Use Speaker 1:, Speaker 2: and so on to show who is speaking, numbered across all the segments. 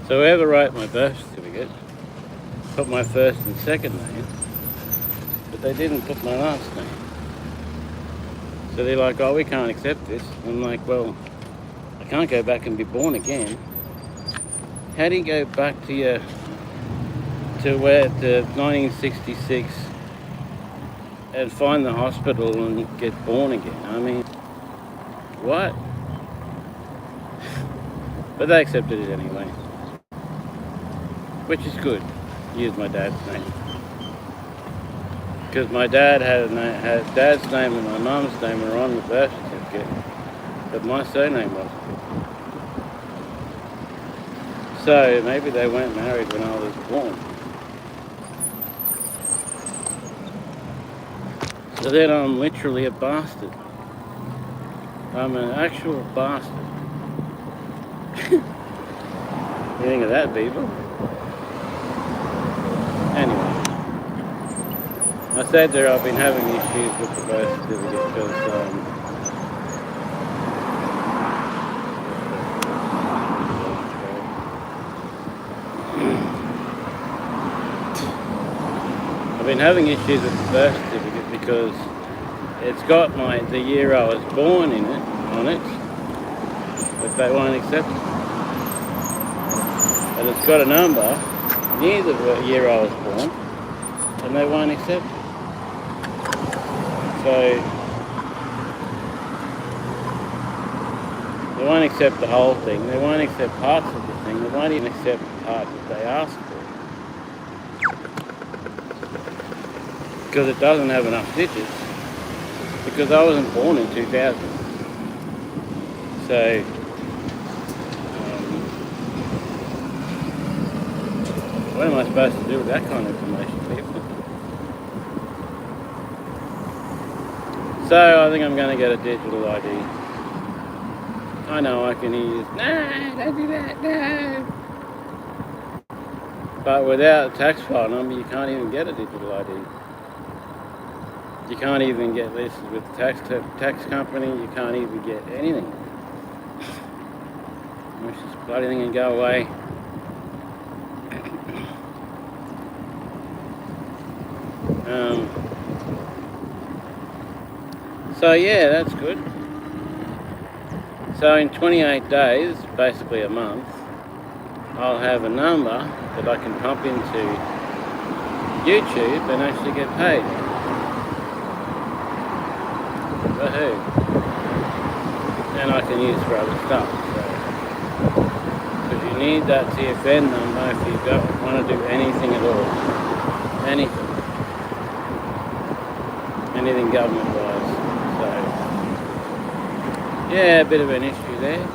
Speaker 1: So whoever wrote my birth certificate put my first and second name, but they didn't put my last name. So they're like, oh, we can't accept this. I'm like, well, I can't go back and be born again. How do you go back to 1966 and find the hospital and get born again? I mean, what? But they accepted it anyway, which is good. Used my dad's name because my dad had dad's name and my mum's name were on the birth certificate, but my surname wasn't. So maybe they weren't married when I was born. So then I'm literally a bastard. I'm an actual bastard. You think of that, people? Anyway, I said there I've been having issues with the birth certificate because I've been having issues with the birth certificate because it's got the year I was born on it, but they won't accept it. And it's got a number near the year I was born, and they won't accept it. So they won't accept the whole thing. They won't accept parts of the thing. They won't even accept the part that they asked for, because it doesn't have enough digits. Because I wasn't born in 2000. So what am I supposed to do with that kind of information, people? So I think I'm going to get a digital ID. I know I can use, no, don't do that, no. But without a tax file number, you can't even get a digital ID. You can't even get this with the tax company. You can't even get anything. Wish this bloody thing can go away. So yeah, that's good. So in 28 days, basically a month, I'll have a number that I can pump into YouTube and actually get paid. Woohoo. And I can use for other stuff. Because you need that TFN number if you don't want to do anything at all. Anything. Anything government wise. So yeah, a bit of an issue there.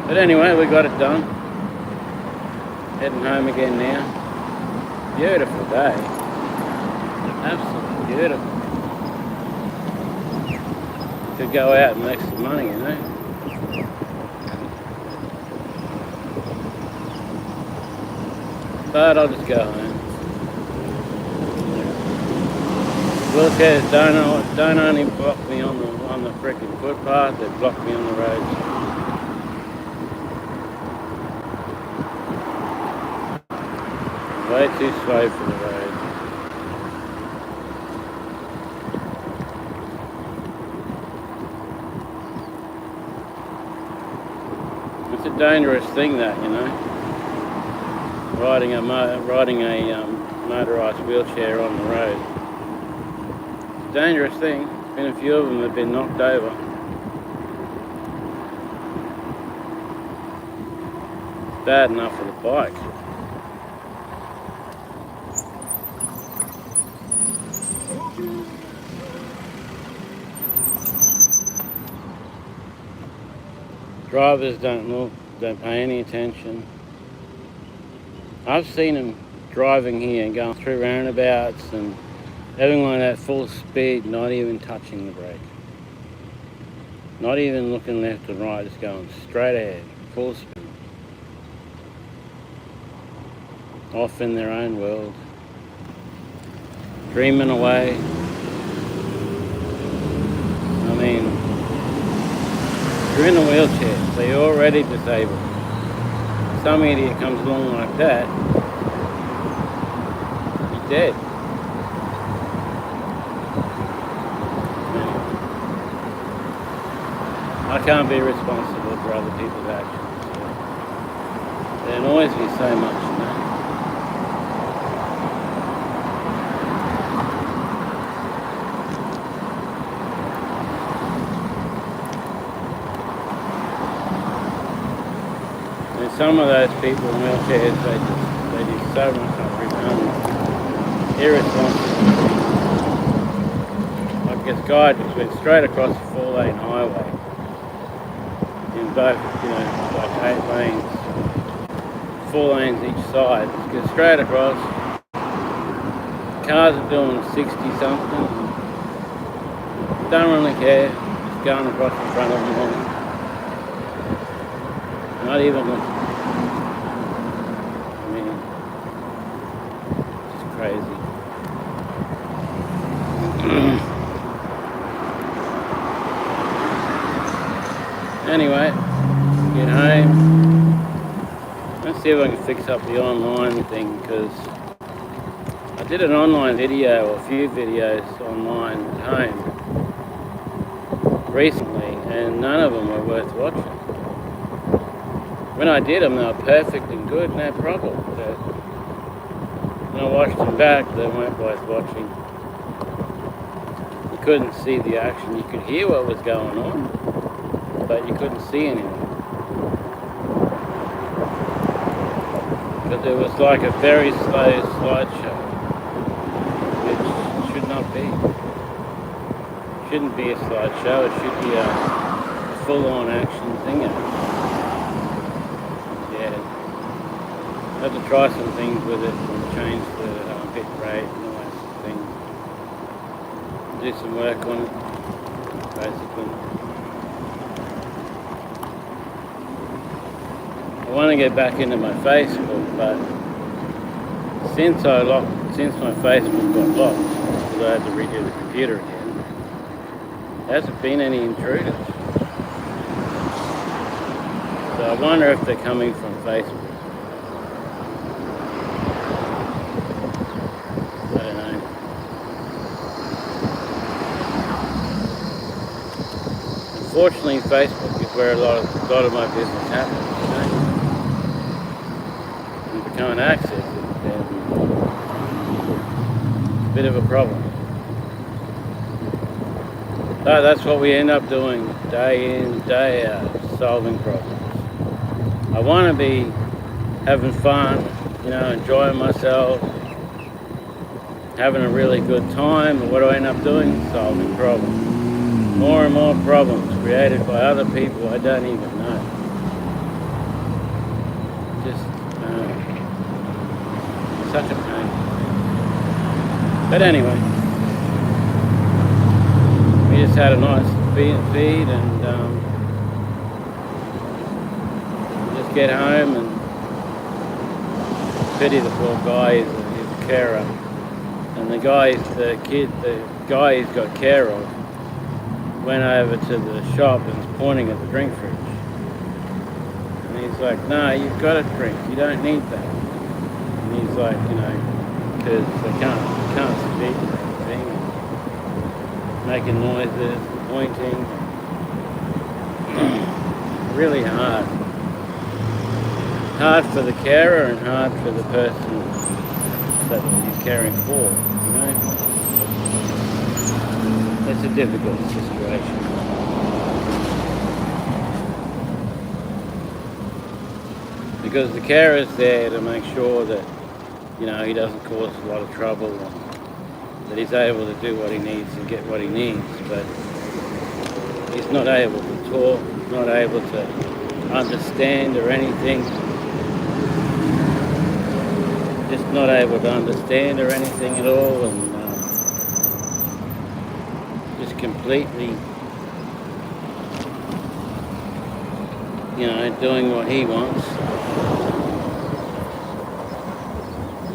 Speaker 1: But anyway, we got it done. Heading home again now. Beautiful day. Absolutely beautiful. Could go out and make some money, you know. But I'll just go home. Wheelchairs don't only block me on the frickin' footpath, they block me on the roads. Way too slow for the road. It's a dangerous thing, that, you know, riding a motorised wheelchair on the road. It's a dangerous thing. Been a few of them have been knocked over. Bad enough for the bike. Drivers don't look, don't pay any attention. I've seen them driving here and going through roundabouts and having like that full speed, not even touching the brake. Not even looking left and right, just going straight ahead, full speed. Off in their own world. Dreaming away. I mean, You're in a wheelchair, so you're already disabled. Some idiot comes along like that, you're dead. I can't be responsible for other people's actions. It annoys me so much, you know. And some of those people in wheelchairs, they do so much irresponsible. Like this guy just went straight across the 4-lane highway in both, like 8 lanes, 4 lanes each side. Just go straight across. Cars are doing 60 something. Don't really care. Just going across in front of them all. Not even listening. I mean, it's just crazy. Anyway, get home. Let's see if I can fix up the online thing, because I did an online video, or a few videos online at home recently, and none of them were worth watching. When I did them, they were perfect and good, no problem. But when I watched them back, they weren't worth watching. You couldn't see the action. You could hear what was going on, but you couldn't see anything. But it was like a very slow slideshow, which should not be. It shouldn't be a slideshow. It should be a full-on action thing. I had to try some things with it and change the bit rate and all that thing. Do some work on it, basically. I want to get back into my Facebook, but since my Facebook got locked, because I had to redo the computer again, there hasn't been any intruders. So I wonder if they're coming from Facebook. Unfortunately, Facebook is where a lot of my business happens, And if you can't access it, then it's a bit of a problem. So that's what we end up doing day in, day out, solving problems. I want to be having fun, enjoying myself, having a really good time, and what do I end up doing? Solving problems. More and more problems created by other people I don't even know. Just such a pain. But anyway, we just had a nice feed and just get home and pity the poor guy. He's a carer, and the guy he's got care of went over to the shop and was pointing at the drink fridge. And he's like, no, you've got a drink, you don't need that. And he's like, because they can't speak or anything, making noises, pointing. Really hard. Hard for the carer and hard for the person that he's caring for, It's a difficult situation. Because the carer's there to make sure that, he doesn't cause a lot of trouble and that he's able to do what he needs and get what he needs, but he's not able to talk, not able to understand or anything. Just not able to understand or anything at all, and completely, doing what he wants.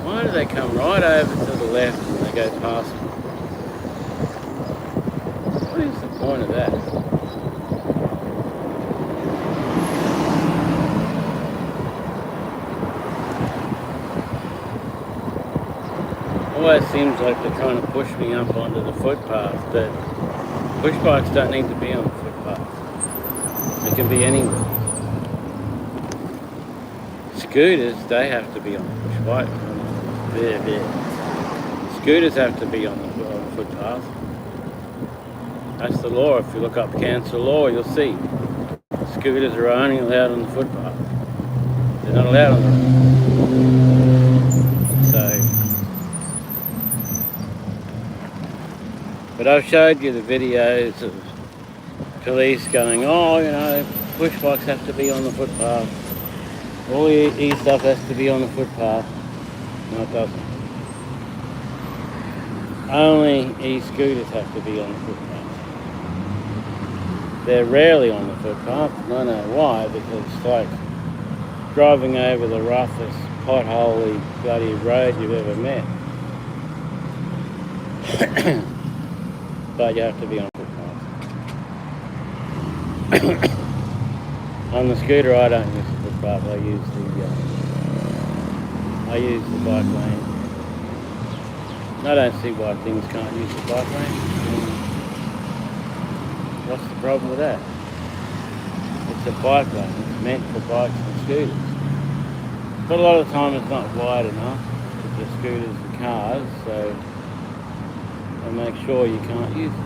Speaker 1: Why do they come right over to the left and they go past me? What is the point of that? always seems like they're trying to push me up onto the footpath, but push bikes don't need to be on the footpath. They can be anywhere. Scooters, they have to be on the push bike. Scooters have to be on the footpath. That's the law. If you look up council law, you'll see. Scooters are only allowed on the footpath. They're not allowed on the road. So, but I've showed you the videos of police going, oh, you know, push bikes have to be on the footpath. All the e-stuff has to be on the footpath. No, it doesn't. Only e-scooters have to be on the footpath. They're rarely on the footpath. I don't know why, because it's like driving over the roughest, potholey, bloody road you've ever met. But you have to be on footpath. On the scooter, I don't use the footpath. I use the bike lane. I don't see why things can't use the bike lane. What's the problem with that? It's a bike lane. It's meant for bikes and scooters. But a lot of the time it's not wide enough for the scooters and cars, so they make sure you can't use it.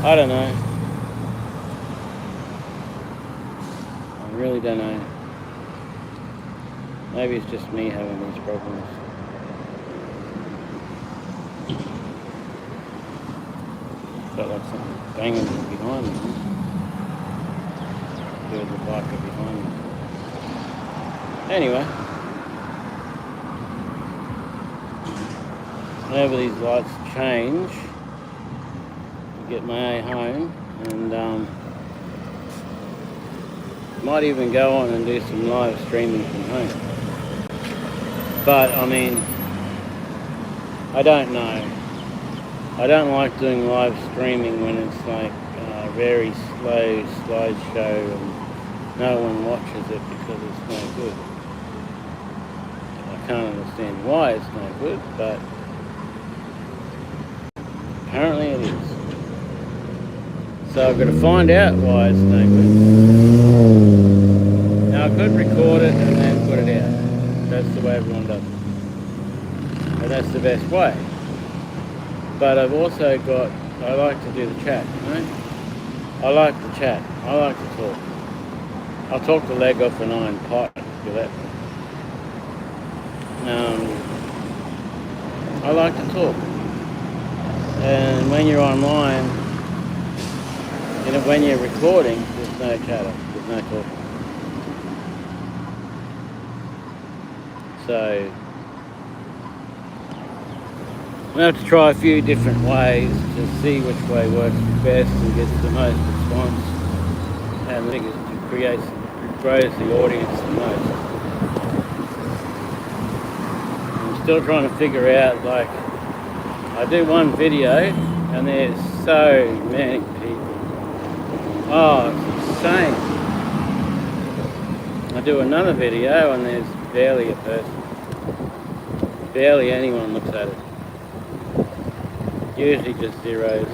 Speaker 1: So, I don't know. I really don't know. Maybe it's just me having these problems. Felt like something banging behind me. There's a biker behind me. Anyway. Whenever these lights change, I get my way home and might even go on and do some live streaming from home. But I mean, I don't know. I don't like doing live streaming when it's like a very slow slideshow and no one watches it because it's no good. I can't understand why it's no good, but apparently it is. So I've got to find out why it's no good. Now I could record it and then put it out. That's the way everyone does it. And that's the best way. But I've also got, I like to do the chat, you know? I like to chat. I like to talk. I'll talk the leg off an iron pot if you let me. I like to talk. And when you're online, you know, when you're recording, there's no chatter, there's no talking. So, we have to try a few different ways to see which way works best and gets the most response, and the thing is to grows the audience the most. I'm still trying to figure out, like, I do one video and there's so many people. Oh, it's insane. I do another video and there's barely a person. Barely anyone looks at it. Usually just zeros.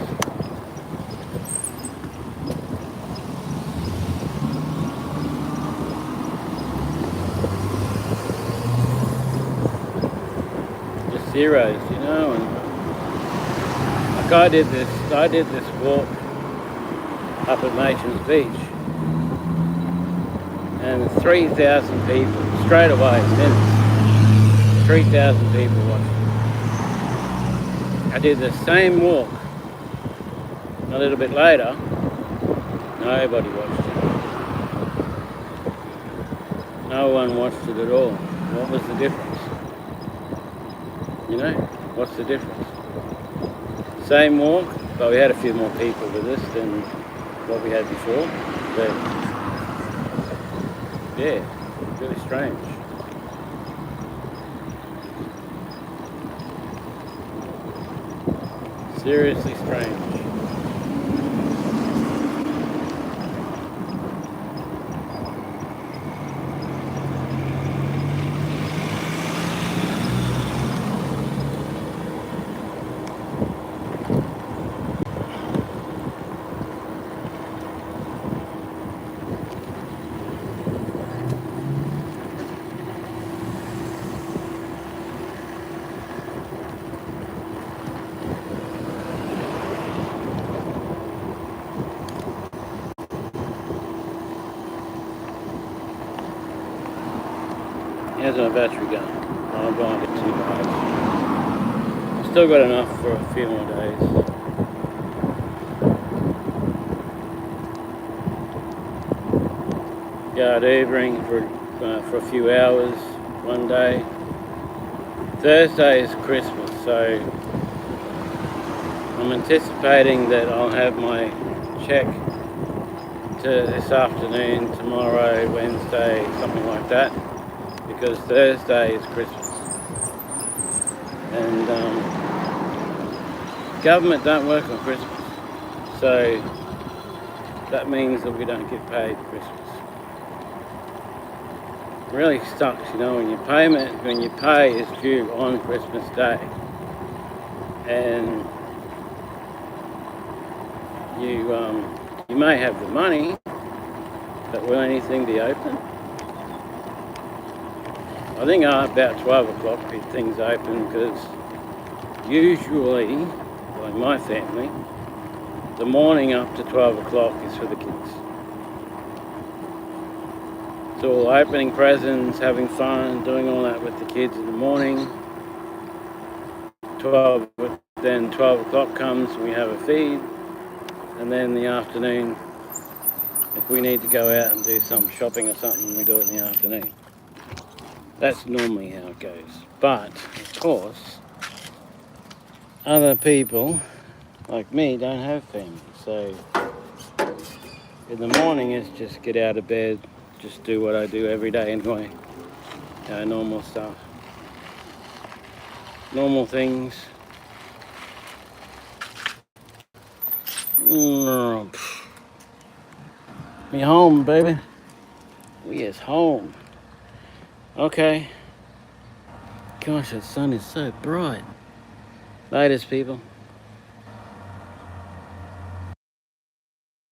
Speaker 1: Just zeros, you know. And like I did this walk up at Nations Beach, and 3,000 people straight away, minutes. 3,000 people watched. I did the same walk a little bit later. Nobody watched it. No one watched it at all. What was the difference? You know, what's the difference? Same walk, but we had a few more people with us than what we had before. But yeah, really strange. Seriously strange. How's my battery going? I'm going to get too much. I've still got enough for a few more days. Go out Ubering for a few hours one day. Thursday is Christmas, so I'm anticipating that I'll have my check to this afternoon, tomorrow, Wednesday, something like that, because Thursday is Christmas. And government don't work on Christmas, so that means that we don't get paid Christmas. It really sucks, you know, when your pay is due on Christmas Day, and you may have the money, but will anything be open? I think about 12 o'clock things open, because usually, like my family, the morning up to 12 o'clock is for the kids. It's all opening presents, having fun, doing all that with the kids in the morning. 12 o'clock comes, we have a feed, and then in the afternoon, if we need to go out and do some shopping or something, we do it in the afternoon. That's normally how it goes. But, of course, other people, like me, don't have family. So, in the morning, it's just get out of bed, just do what I do every day anyway. Normal stuff. Normal things. Me home, baby. We is home. Okay. Gosh, that sun is so bright. Latest, people.